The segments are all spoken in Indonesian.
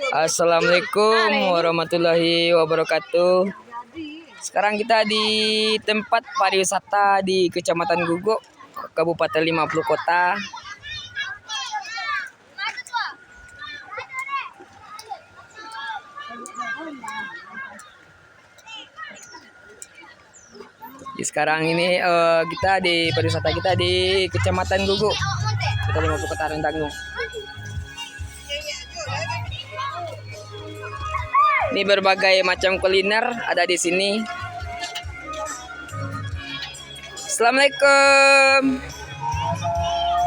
Assalamualaikum warahmatullahi wabarakatuh. Sekarang kita di tempat pariwisata di Kecamatan Guguk, Kabupaten 50 Kota. Sekarang ini kita di pariwisata kita di Kecamatan Guguk, Kota 50 Kota Rentanggung. Ini berbagai macam kuliner ada di sini. Assalamualaikum.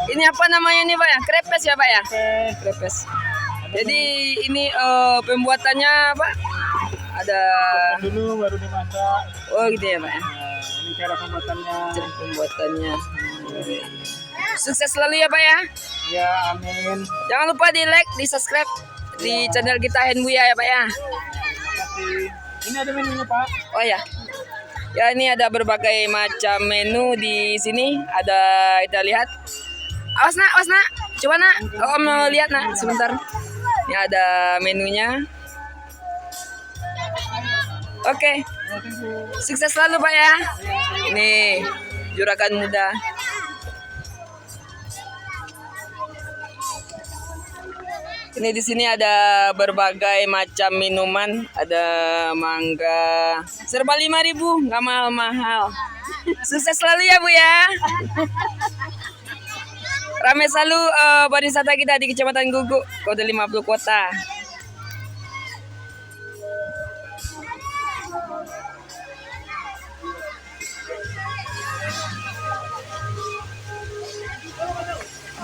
Ini apa namanya nih Pak ya? Krepes ya Pak ya? Krepes. Jadi ini pembuatannya Pak? Ada dulu baru dimasak. Oh gitu ya Pak ya? Ini cara pembuatannya. Pembuatannya. Sukses selalu ya Pak ya? Ya, amin. Jangan lupa di like, di subscribe di channel kita Henbuya ya Pak ya. Ini ada menunya Pak. Oh ya. Ya ini ada berbagai macam menu di sini. Ada kita lihat. Awas nak. Coba nak. Om mau lihat nak sebentar. Ini ada menunya. Oke. Sukses selalu Pak ya. Nih juragan muda. Ini di sini ada berbagai macam minuman, ada mangga, serba 5.000, nggak mahal-mahal. Sukses selalu ya Bu ya. Ramai selalu pariwisata kita di Kecamatan Guguk, Kota 50 Kota.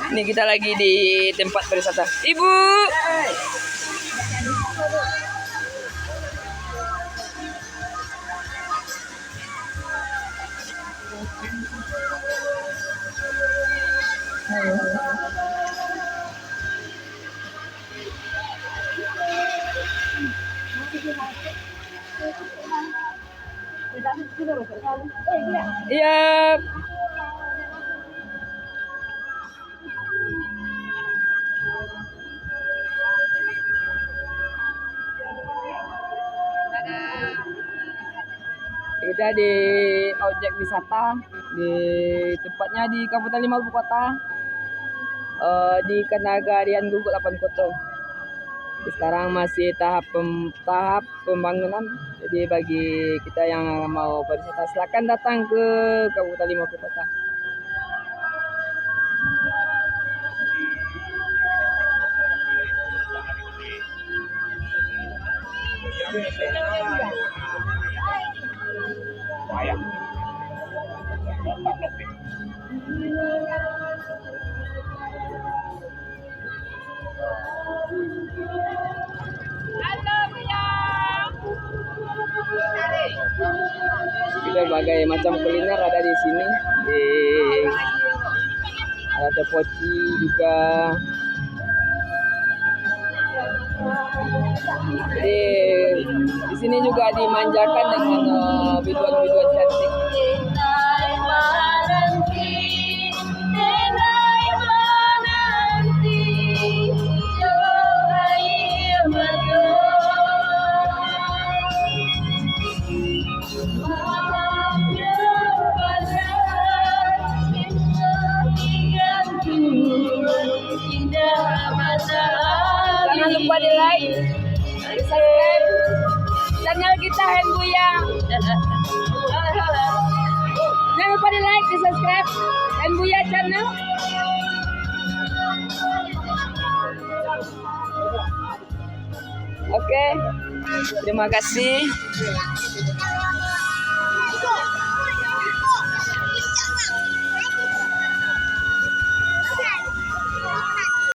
Ini kita lagi di tempat pariwisata. Ibu. Iya. Kita di objek wisata di tempatnya di Kabupaten 50 Kota, di Kanagarian Guguk 8 Kota. Sekarang masih tahap pembangunan. Jadi bagi kita yang mau berwisata silakan datang ke Kabupaten 50 Kota. Berbagai macam kuliner ada di sini. Ada tepoci juga. Di sini juga dimanjakan dengan biduan-biduan cantik. Jangan lupa di like, di subscribe channel kita Henbuya. Jangan lupa di like, di subscribe Henbuya channel. Oke, terima kasih.